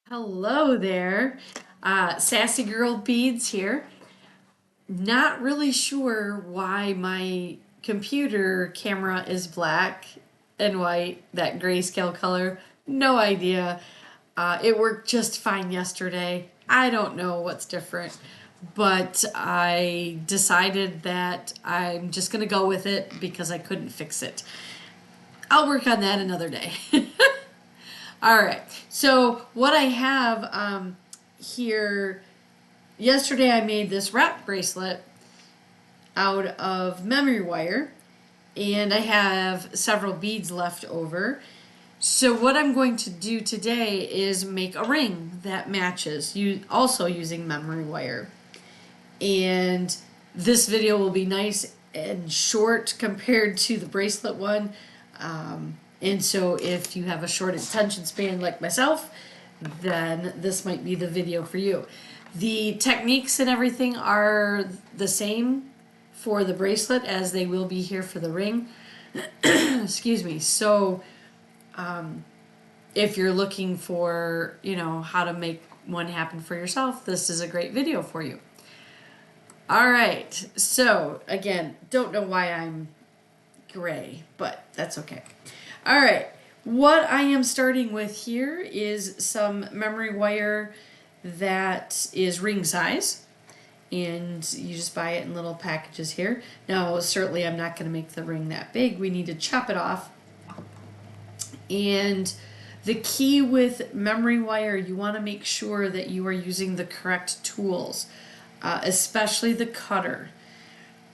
Hello there. Sassy Girl Beads here. Not really sure why my computer camera is black and white, that grayscale color. No idea. It worked just fine yesterday. I don't know what's different, but I decided that I'm just going to go with it because I couldn't fix it. I'll work on that another day. All right. So what I have here, yesterday I made this wrap bracelet out of memory wire, and I have several beads left over. So what I'm going to do today is make a ring that matches, you also using memory wire. And this video will be nice and short compared to the bracelet one. And so if you have a short attention span like myself, then this might be the video for you. The techniques and everything are the same for the bracelet as they will be here for the ring. Excuse me. So if you're looking for, how to make one happen for yourself, this is a great video for you. All right. So again, don't know why I'm gray, but that's okay. All right, what I am starting with here is some memory wire that is ring size, and you just buy it in little packages here. Now, certainly I'm not going to make the ring that big. We need to chop it off. And the key with memory wire, you want to make sure that you are using the correct tools, especially the cutter.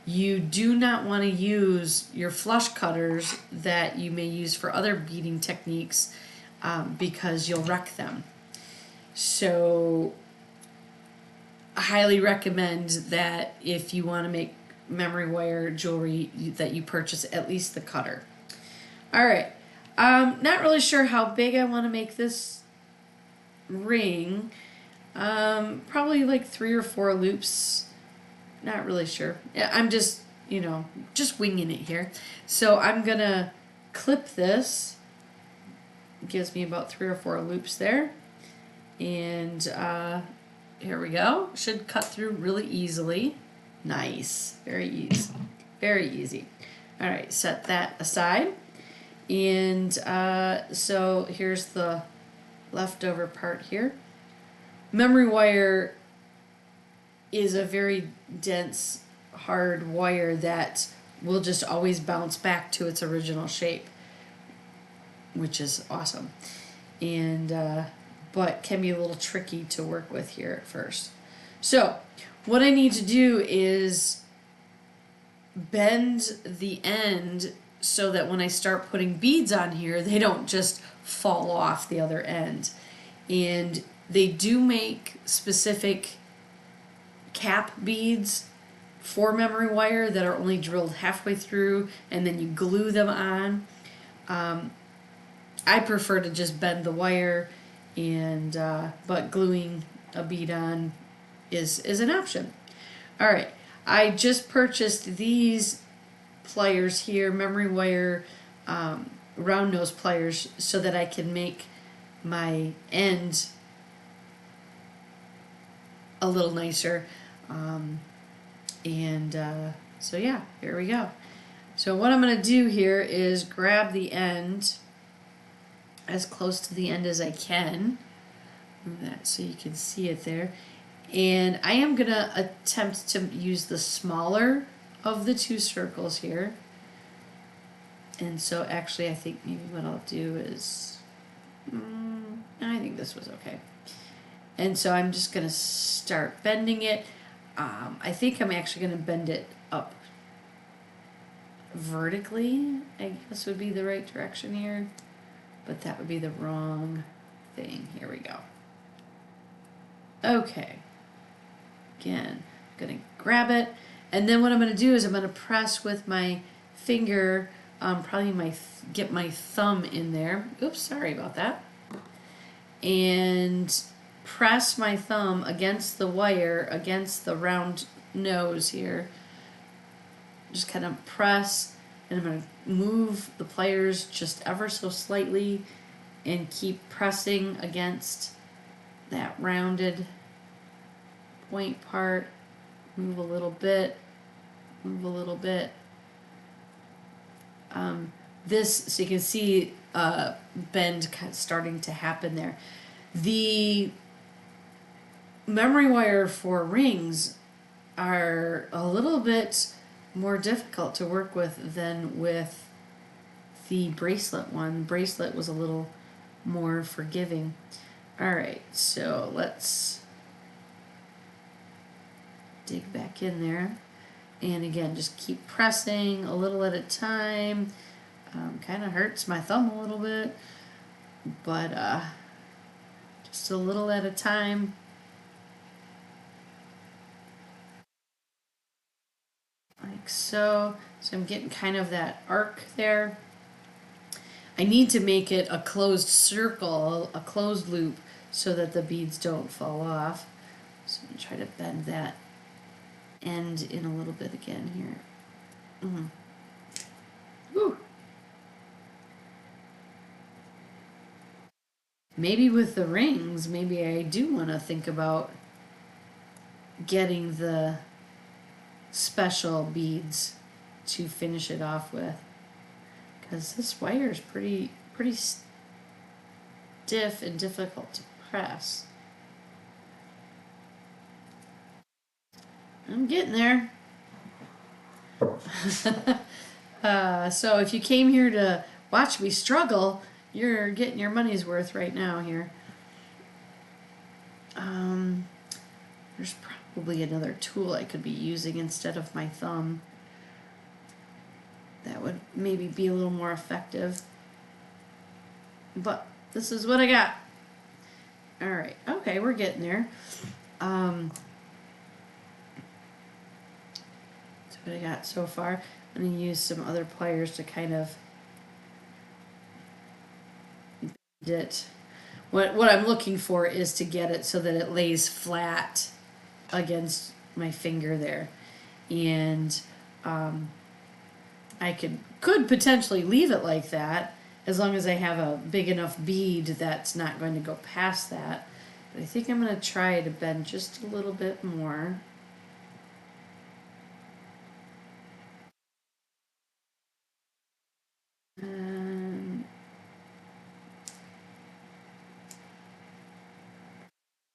You do not want to use your flush cutters that you may use for other beading techniques because you'll wreck them. So I highly recommend that if you want to make memory wire jewelry that you purchase at least the cutter. All right. Not really sure how big I want to make this ring. Probably like 3 or 4 loops. Not really sure. I'm just, just winging it here. So I'm going to clip this. It gives me about 3 or 4 loops there. And here we go. Should cut through really easily. Nice. Very easy. Very easy. All right, set that aside. And so here's the leftover part here. Memory wire is a very dense, hard wire that will just always bounce back to its original shape, which is awesome. And but can be a little tricky to work with here at first. So what I need to do is bend the end so that when I start putting beads on here, they don't just fall off the other end. And they do make specific cap beads for memory wire that are only drilled halfway through and then you glue them on. I prefer to just bend the wire, and but gluing a bead on is an option. All right, I just purchased these pliers here, memory wire round nose pliers, so that I can make my end a little nicer. So yeah, here we go. So what I'm going to do here is grab the end as close to the end as I can. Move that so you can see it there. And I am going to attempt to use the smaller of the 2 circles here. And so actually I think maybe what I'll do is, I think this was okay. And so I'm just going to start bending it. I think I'm actually going to bend it up vertically, I guess would be the right direction here. But that would be the wrong thing. Here we go. Okay. Again, I'm going to grab it. And then what I'm going to do is I'm going to press with my finger, probably get my thumb in there. Oops, sorry about that. And press my thumb against the wire, against the round nose here. Just kind of press, and I'm going to move the pliers just ever so slightly and keep pressing against that rounded point part, move a little bit, move a little bit. This, so you can see bend kind of starting to happen there. The memory wire for rings are a little bit more difficult to work with than with the bracelet one. Bracelet was a little more forgiving. All right, so let's dig back in there. And again, just keep pressing a little at a time. Kind of hurts my thumb a little bit, but just a little at a time. Like so. So I'm getting kind of that arc there. I need to make it a closed circle, a closed loop, so that the beads don't fall off. So I'm going to try to bend that end in a little bit again here. Woo. Maybe with the rings, maybe I do want to think about getting the special beads to finish it off with, because this wire is pretty stiff and difficult to press. I'm getting there. So if you came here to watch me struggle, you're getting your money's worth right now here. There's probably another tool I could be using instead of my thumb. That would maybe be a little more effective. But this is what I got. Alright, okay, we're getting there. That's what I got so far. I'm going to use some other pliers to kind of bend it. What I'm looking for is to get it so that it lays flat against my finger there. And I could potentially leave it like that as long as I have a big enough bead that's not going to go past that. But I think I'm going to try to bend just a little bit more.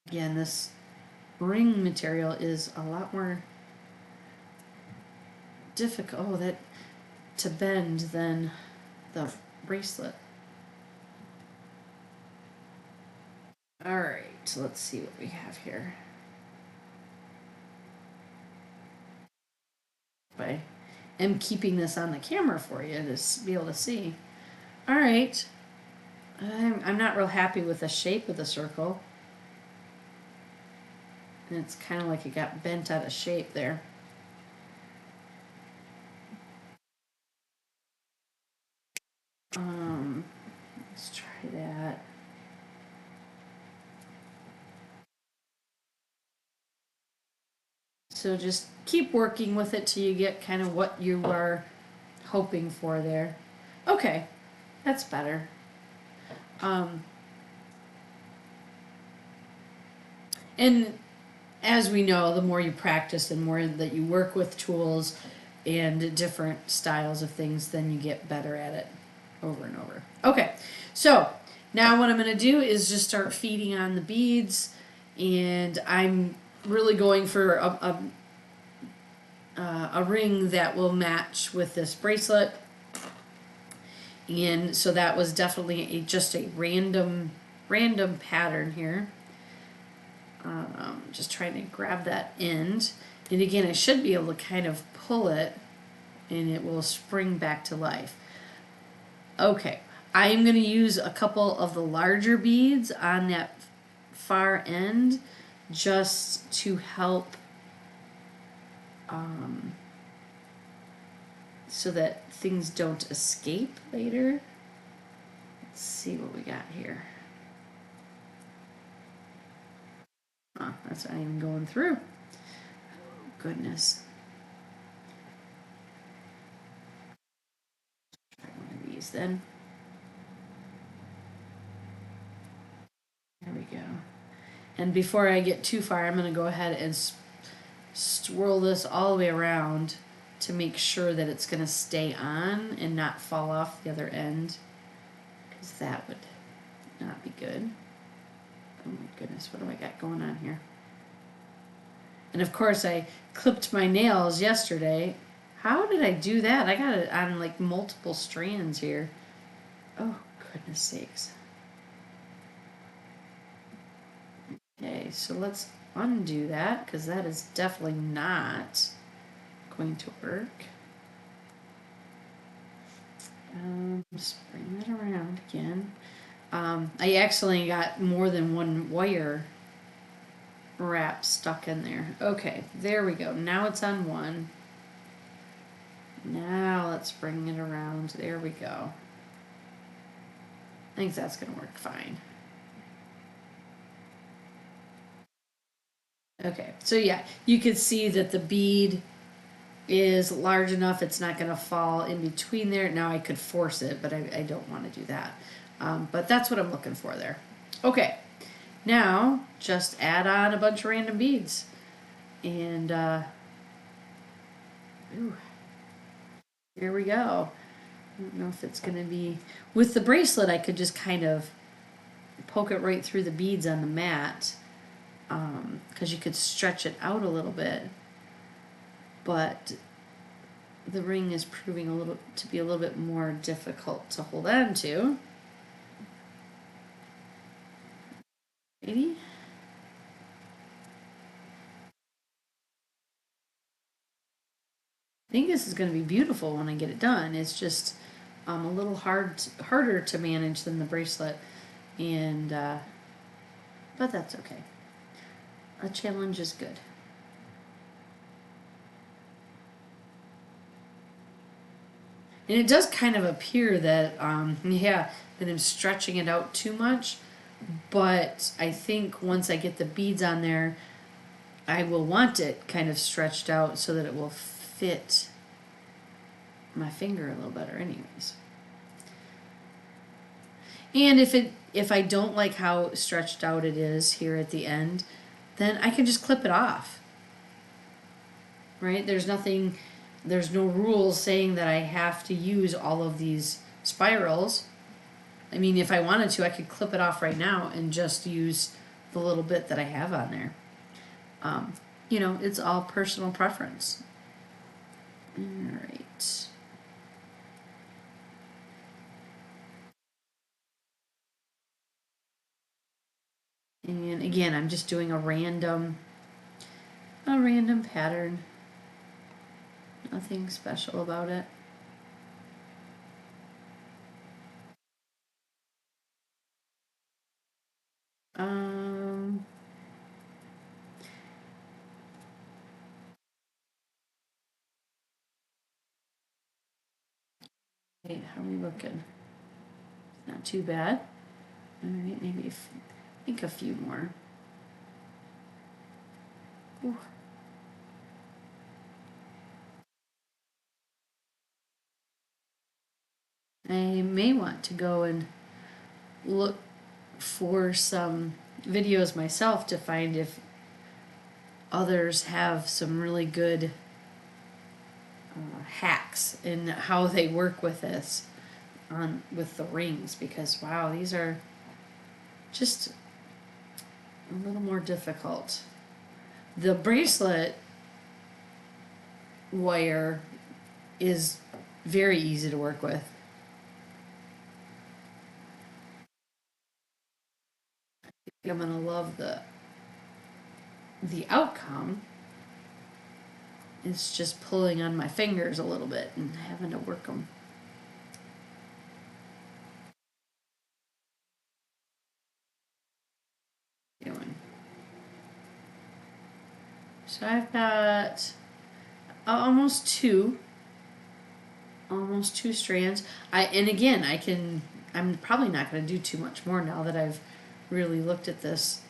Again, this ring material is a lot more difficult to bend than the bracelet. Alright, so let's see what we have here. I am keeping this on the camera for you to be able to see. Alright, I'm not real happy with the shape of the circle. And it's kind of like it got bent out of shape there. Let's try that. So just keep working with it till you get kind of what you are hoping for there. Okay, that's better. And as we know, the more you practice and more that you work with tools and different styles of things, then you get better at it over and over. Okay, so now what I'm going to do is just start feeding on the beads, and I'm really going for a ring that will match with this bracelet. And so that was definitely just a random pattern here. Just trying to grab that end, and again I should be able to kind of pull it and it will spring back to life. Okay, I am going to use a couple of the larger beads on that far end just to help so that things don't escape later. Let's see what we got here. Oh, that's not even going through. Oh, goodness. Try one of these then. There we go. And before I get too far, I'm going to go ahead and swirl this all the way around to make sure that it's going to stay on and not fall off the other end, because that would not be good. Oh my goodness, what do I got going on here? And of course I clipped my nails yesterday. How did I do that? I got it on like multiple strands here. Oh, goodness sakes. Okay, so let's undo that, because that is definitely not going to work. Just bring that around again. I accidentally got more than one wire wrap stuck in there. Okay, there we go. Now it's on one. Now let's bring it around. There we go. I think that's going to work fine. Okay, so yeah, you can see that the bead is large enough, it's not going to fall in between there. Now I could force it, but I don't want to do that. But that's what I'm looking for there. Okay, now just add on a bunch of random beads. And here we go. I don't know if it's going to be... With the bracelet, I could just kind of poke it right through the beads on the mat, because you could stretch it out a little bit. But the ring is proving to be a little bit more difficult to hold on to. Maybe? I think this is going to be beautiful when I get it done. It's just a little harder to manage than the bracelet, and but that's okay. A challenge is good. And it does kind of appear that, yeah, that I'm stretching it out too much. But I think once I get the beads on there, I will want it kind of stretched out so that it will fit my finger a little better anyways. And if I don't like how stretched out it is here at the end, then I can just clip it off. Right? There's no rules saying that I have to use all of these spirals. I mean, if I wanted to, I could clip it off right now and just use the little bit that I have on there. You know, it's all personal preference. All right. And again, I'm just doing a random pattern. Nothing special about it. Wait, how are we looking? Not too bad. All right, maybe I think a few more. Ooh. I may want to go and look for some videos myself to find if others have some really good hacks in how they work with this with the rings, because wow, these are just a little more difficult. The bracelet wire is very easy to work with. I'm gonna love the outcome. It's just pulling on my fingers a little bit and having to work them. Doing. So I've got almost two strands. And again, I'm probably not going to do too much more now that I've really looked at this.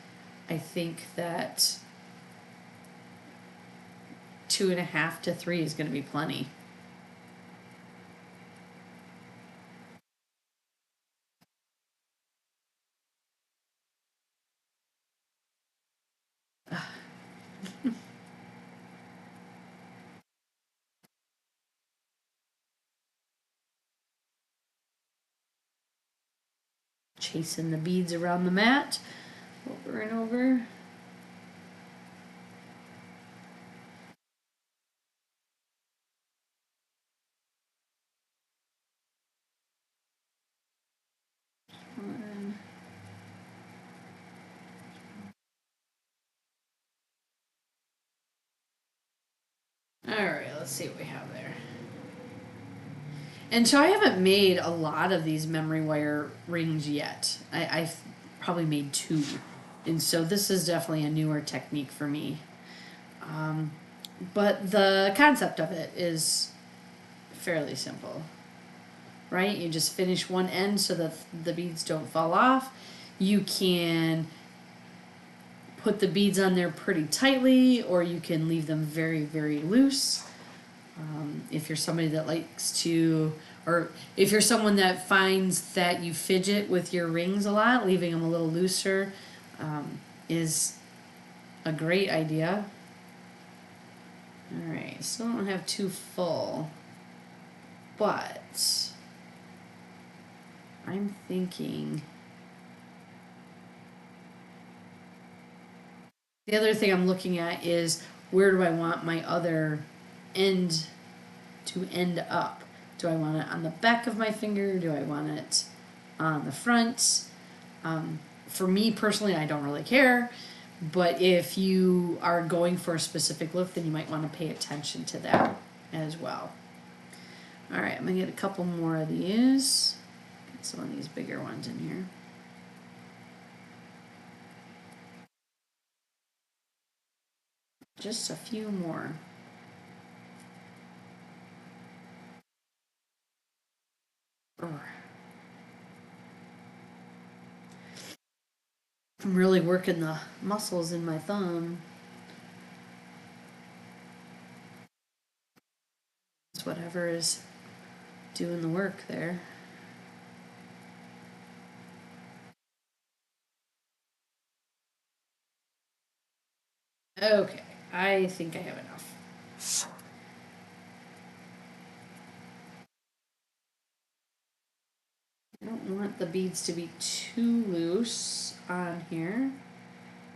I think that 2.5 to 3 is going to be plenty. chasing the beads around the mat over and over. Alright, let's see what we have there. And so I haven't made a lot of these memory wire rings yet. I've probably made 2. And so this is definitely a newer technique for me. But the concept of it is fairly simple, right? You just finish one end so that the beads don't fall off. You can put the beads on there pretty tightly, or you can leave them very, very loose. If you're somebody that likes to, or if you're someone that finds that you fidget with your rings a lot, leaving them a little looser is a great idea. Alright, still don't have 2 full, but I'm thinking the other thing I'm looking at is where do I want my other end to end up? Do I want it on the back of my finger? Do I want it on the front? For me personally, I don't really care. But if you are going for a specific look, then you might want to pay attention to that as well. Alright, I'm going to get a couple more of these. Get some of these bigger ones in here. Just a few more. I'm really working the muscles in my thumb. It's whatever is doing the work there. Okay, I think I have enough. I don't want the beads to be too loose on here.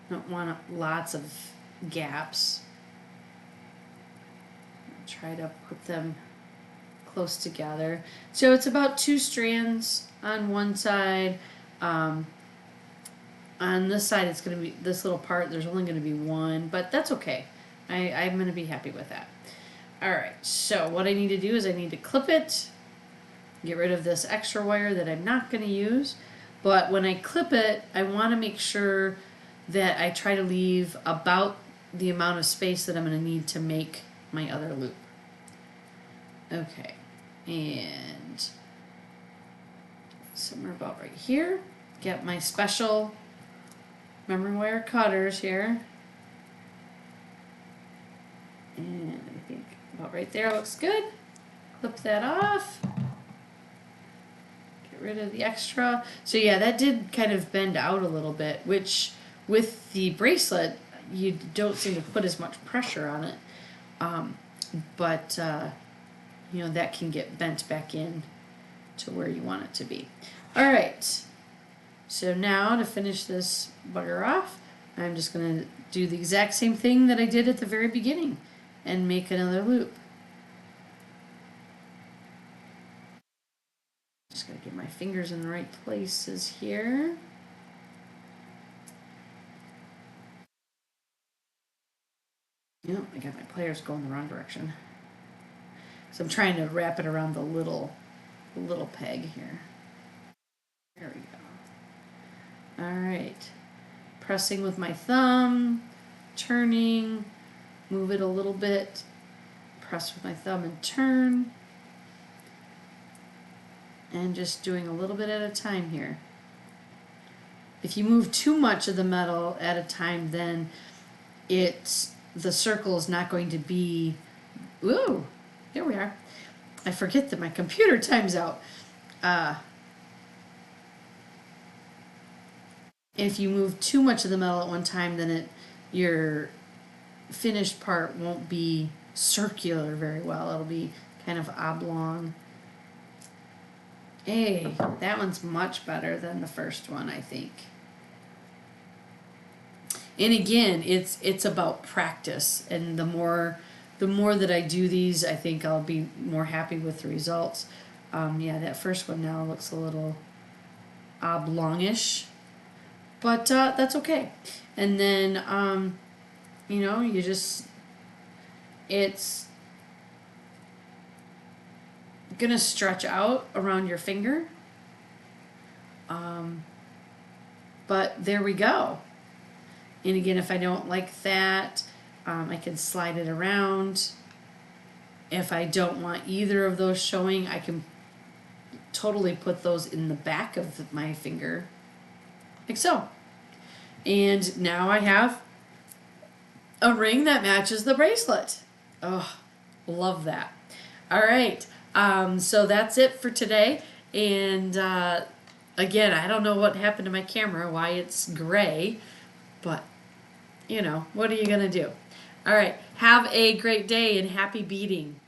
I don't want lots of gaps. I'll try to put them close together. So it's about 2 strands on one side. On this side it's going to be, this little part, there's only going to be 1, but that's okay. I'm going to be happy with that. Alright, so what I need to do is I need to clip it, get rid of this extra wire that I'm not going to use, but when I clip it, I want to make sure that I try to leave about the amount of space that I'm going to need to make my other loop. Okay, and somewhere about right here, get my special memory wire cutters here, and I think about right there looks good. Clip that off. Rid of the extra. So yeah, that did kind of bend out a little bit, which with the bracelet you don't seem to put as much pressure on it, but you know, that can get bent back in to where you want it to be. Alright, so now to finish this bugger off, I'm just going to do the exact same thing that I did at the very beginning and make another loop. Just gotta get my fingers in the right places here. Yep, I got my pliers going the wrong direction. So I'm trying to wrap it around the little peg here. There we go. Alright. Pressing with my thumb, turning, move it a little bit, press with my thumb and turn. And just doing a little bit at a time here. If you move too much of the metal at a time, then the circle is not going to be, ooh, here we are. I forget that my computer times out. If you move too much of the metal at one time, then your finished part won't be circular very well. It'll be kind of oblong. Hey, that one's much better than the first one, I think. And again, it's about practice, and the more that I do these, I think I'll be more happy with the results. Yeah, that first one now looks a little oblongish, but that's okay. And then you just it's gonna stretch out around your finger. But there we go. And again, if I don't like that, I can slide it around. If I don't want either of those showing, I can totally put those in the back of my finger, like so. And now I have a ring that matches the bracelet. Oh, love that. All right. So that's it for today. And again, I don't know what happened to my camera, why it's gray, but what are you going to do? All right. Have a great day and happy beading.